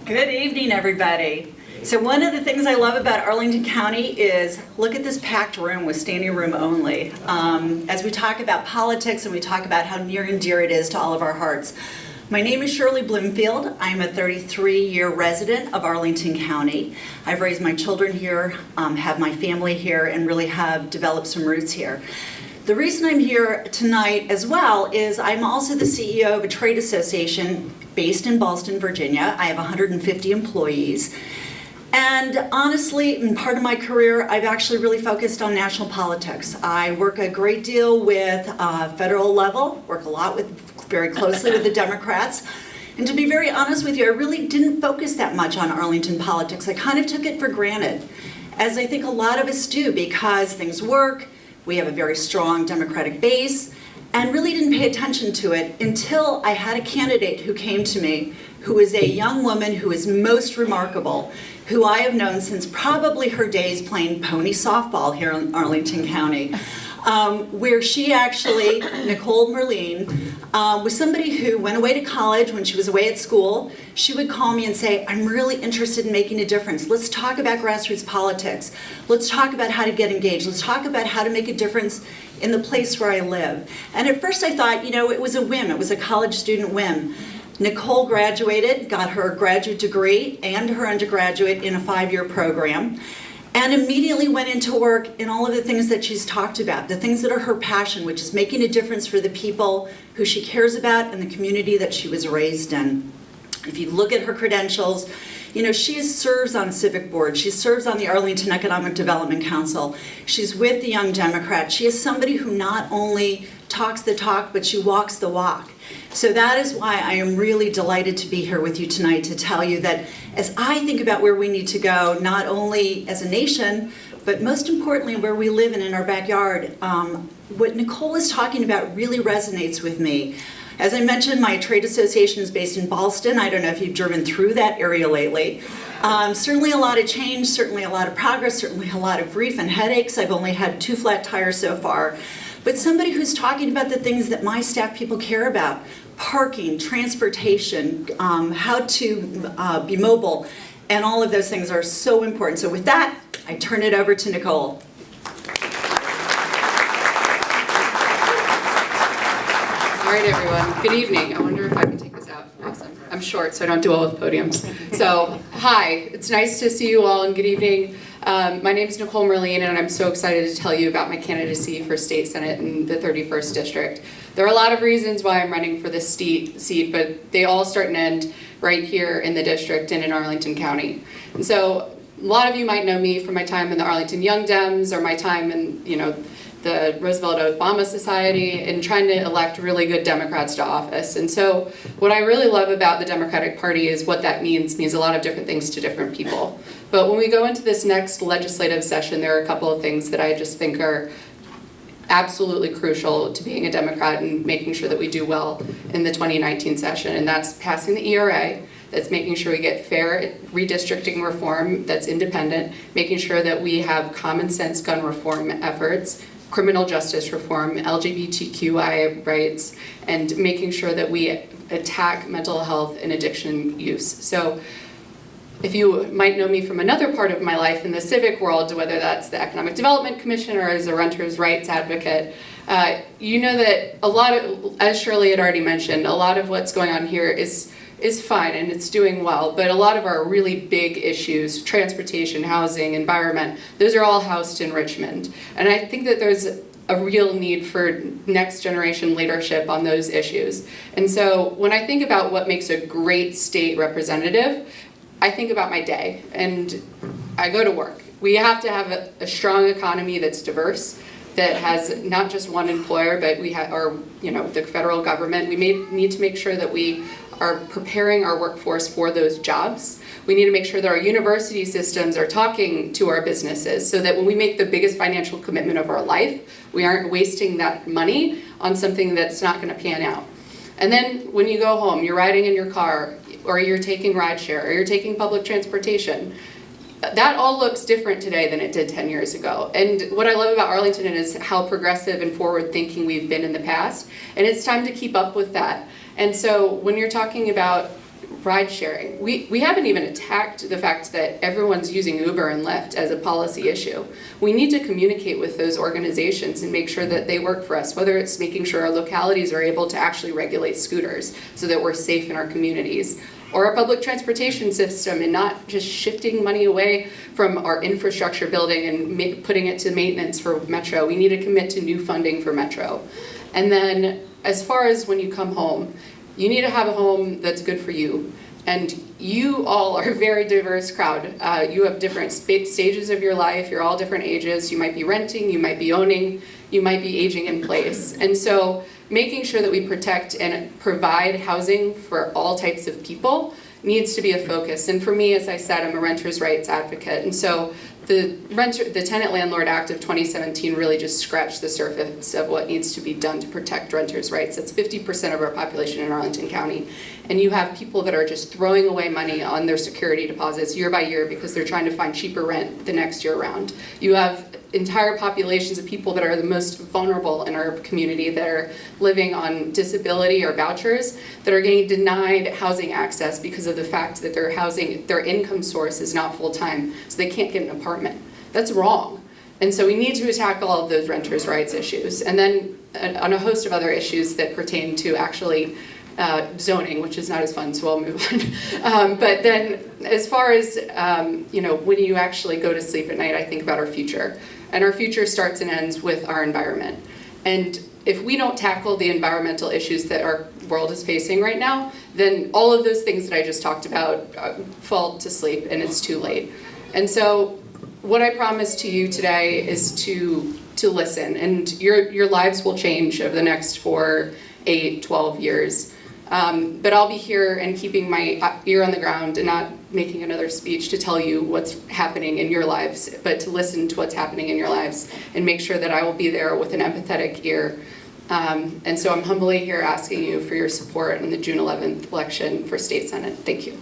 Good evening, everybody. So one of the things I love about Arlington County is look at this packed room with standing room only. As we talk about politics and we talk about how near and dear it is to all of our hearts. My name is Shirley Bloomfield. I'm a 33-year resident of Arlington County. I've raised my children here, have my family here, and really have developed some roots here. The reason I'm here tonight as well is I'm also the CEO of a trade association based in Ballston, Virginia. I have 150 employees. And honestly, in part of my career, I've actually really focused on national politics. I work a great deal with federal level, work a lot very closely with the Democrats. And to be very honest with you, I really didn't focus that much on Arlington politics. I kind of took it for granted, as I think a lot of us do, because things work. We have a very strong Democratic base, and really didn't pay attention to it until I had a candidate who came to me, who is a young woman who is most remarkable, who I have known since probably her days playing pony softball here in Arlington County, where she actually, Nicole Merline, was somebody who went away to college. When she was away at school, she would call me and say, I'm really interested in making a difference. Let's talk about grassroots politics. Let's talk about how to get engaged. Let's talk about how to make a difference in the place where I live. And at first I thought, it was a whim. It was a college student whim. Nicole graduated, got her graduate degree and her undergraduate in a 5-year program, and immediately went into work in all of the things that she's talked about, the things that are her passion, which is making a difference for the people who she cares about and the community that she was raised in. If you look at her credentials, she serves on civic board. She serves on the Arlington Economic Development Council. She's with the Young Democrats. She is somebody who not only talks the talk, but she walks the walk. So that is why I am really delighted to be here with you tonight to tell you that as I think about where we need to go, not only as a nation, but most importantly where we live and in our backyard, what Nicole is talking about really resonates with me. As I mentioned, my trade association is based in Ballston. I don't know if you've driven through that area lately. Certainly a lot of change, certainly a lot of progress, certainly a lot of grief and headaches. I've only had 2 flat tires so far. But somebody who's talking about the things that my staff people care about: parking, transportation, how to be mobile, and all of those things are so important. So with that, I turn it over to Nicole. All right, everyone. Good evening. I wonder if I can take this out. Awesome. I'm short, so I don't do well with podiums. So, hi. It's nice to see you all, and good evening. My name is Nicole Merline, and I'm so excited to tell you about my candidacy for State Senate in the 31st District. There are a lot of reasons why I'm running for this seat, but they all start and end right here in the district and in Arlington County. And so, a lot of you might know me from my time in the Arlington Young Dems or my time in, the Roosevelt Obama Society and trying to elect really good Democrats to office. And so what I really love about the Democratic Party is what that means a lot of different things to different people. But when we go into this next legislative session, there are a couple of things that I just think are absolutely crucial to being a Democrat and making sure that we do well in the 2019 session. And that's passing the ERA, that's making sure we get fair redistricting reform that's independent, making sure that we have common sense gun reform efforts, criminal justice reform, LGBTQI rights, and making sure that we attack mental health and addiction use. So if you might know me from another part of my life in the civic world, whether that's the Economic Development Commission or as a renter's rights advocate, you know that a lot of, as Shirley had already mentioned, a lot of what's going on here is fine and it's doing well, but a lot of our really big issues, transportation, housing, environment, those are all housed in Richmond. And I think that there's a real need for next generation leadership on those issues. And so when I think about what makes a great state representative, I think about my day and I go to work. We have to have a strong economy that's diverse, that has not just one employer, but we have, or the federal government. We need to make sure that we are preparing our workforce for those jobs. We need to make sure that our university systems are talking to our businesses so that when we make the biggest financial commitment of our life, we aren't wasting that money on something that's not going to pan out. And then when you go home, you're riding in your car, or you're taking rideshare, or you're taking public transportation. That all looks different today than it did 10 years ago. And what I love about Arlington is how progressive and forward-thinking we've been in the past. And it's time to keep up with that. And so when you're talking about ride sharing. We haven't even attacked the fact that everyone's using Uber and Lyft as a policy issue. We need to communicate with those organizations and make sure that they work for us, whether it's making sure our localities are able to actually regulate scooters so that we're safe in our communities, or our public transportation system and not just shifting money away from our infrastructure building and putting it to maintenance for Metro. We need to commit to new funding for Metro. And then as far as when you come home, you need to have a home that's good for you. And you all are a very diverse crowd. You have different stages of your life. You're all different ages. You might be renting, you might be owning, you might be aging in place. And so making sure that we protect and provide housing for all types of people needs to be a focus. And for me, as I said, I'm a renters' rights advocate. And so the Tenant Landlord Act of 2017 really just scratched the surface of what needs to be done to protect renters' rights. That's 50% of our population in Arlington County. And you have people that are just throwing away money on their security deposits year by year because they're trying to find cheaper rent the next year around. You have entire populations of people that are the most vulnerable in our community that are living on disability or vouchers that are getting denied housing access because of the fact that their income source is not full-time, so they can't get an apartment. That's wrong. And so we need to tackle all of those renters' rights issues. And then on a host of other issues that pertain to actually zoning, which is not as fun, so I'll move on. But then as far as, when you actually go to sleep at night, I think about our future. And our future starts and ends with our environment. And if we don't tackle the environmental issues that our world is facing right now, then all of those things that I just talked about fall to sleep and it's too late. And so what I promise to you today is to listen, and your lives will change over the next 4, 8, 12 years. But I'll be here and keeping my ear on the ground and not making another speech to tell you what's happening in your lives, but to listen to what's happening in your lives and make sure that I will be there with an empathetic ear. And so I'm humbly here asking you for your support in the June 11th election for State Senate. Thank you.